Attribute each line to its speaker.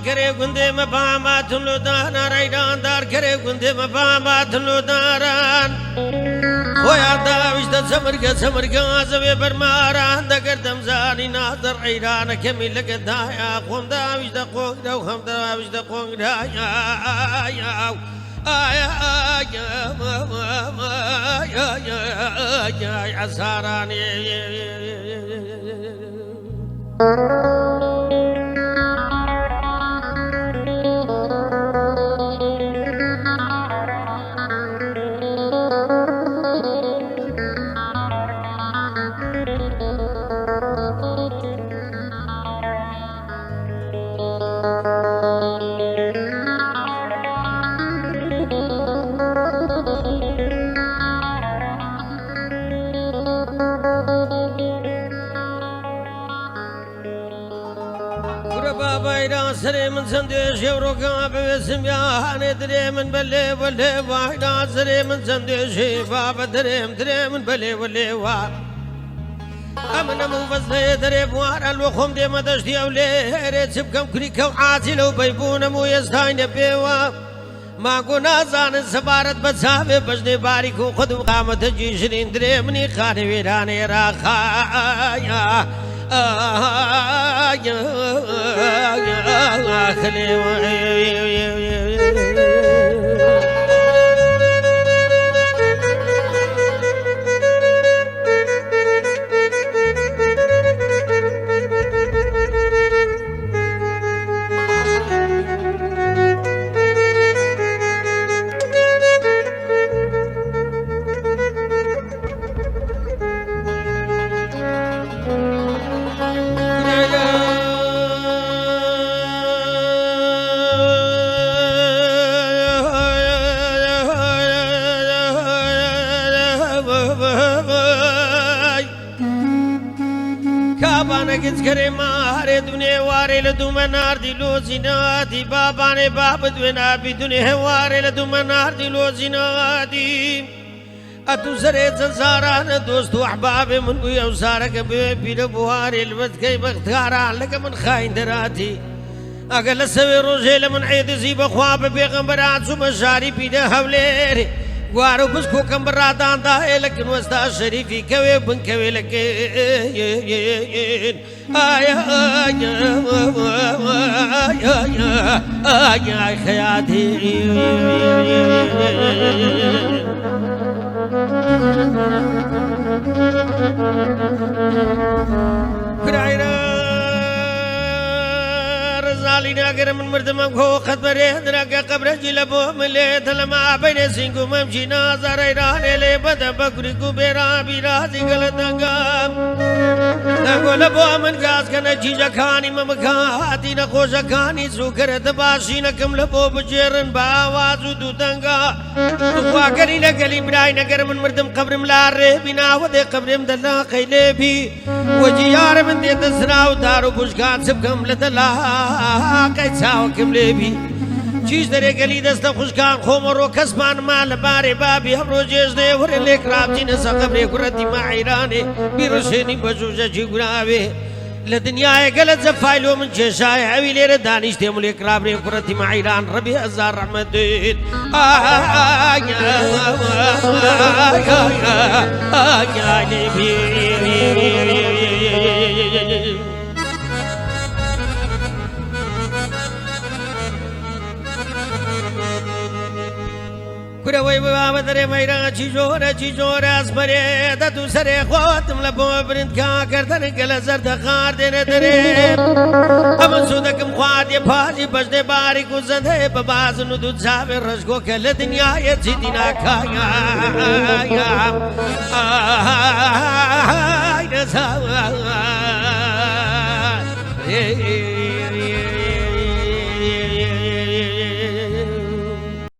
Speaker 1: करे गुंदे में बामा धुलो दाना राइडान दार करे गुंदे में बामा धुलो दारान होया दाविश दा समर के आज़वे बरमारान दा गरदम जानी नादर ऐरान के मिलक दाया खुम दाविश दा कोंग दा हम दाविश दा कोंग दाया या सारानी سري من سندش يوروكا باسم يا هاني دري من بلي ولي واحدة سري من سندش بابا دري من بلي ولي واحد أمنا من فصلي دري بوار الوخم دي مدشتي أولي ريت سبكم كريكا وعاتي لو بيبونا مو يستاين بيوا ما قونا زان السبارت بسافي بجني باريكو خدو قامت جيشرين دري مني خاني ويراني راخايا करे मारे दुने वारे लदु मनार दिलो जिनादी बाबा ने बाप दुना भी दुने वारे लदु मनार दिलो जिनादी अतुसरे संसारा न दोस्तو अहबाब मन को यौसार के बीर बुहार الوت كي بختارا لك من خاين دراتي اقل سوي روزي من عيد زي بخواب بيغمبرات سو مشاري بيده حولي وارو بس کو کمبراتان دا لكن وستا شريفي كوي بن كوي لك يا خياتي رزالينا قرم من مردم خو خطبري هدرك قبر جلبو ملي تلما بين سينكو ممشي ناظر ايران لي بدا بكري كبيرا برازي غلطنگا نقول بو من غاز كنا جيجا خاني ممكاتي نخوش خاني سوكر دباشي نكم لبو بجيرن باوازو دوتنگا واقري لقلي براي نقر من مردم قبر ملار بنا ودي قبر مدلا قيلي بي وجيار من دي تسراو دارو بشكات سبكم لتلا قيتساو كملي بي چیز دره گلی دست خوشکان خومرو کسبان مال باره بابی هم رو جزده ور لیکراب جین سقبر کرتی معیرانه بیرشنی بجوجه جگراوه لدنیای گلت زفایلو من چشای حویلی ردانیش تیمو لیکراب کرتی معیران ربی ازار رحمت دید كروي بابا دري ميرا چيجورا اسبري دا دوسري خوتم لبو برند كا كردن گل زرد خار دين دري ام سودكم خوادي پاجي بجدي باري کو زده بباز نو دو زاوي رشگو كل دنيا يتينا كايا يا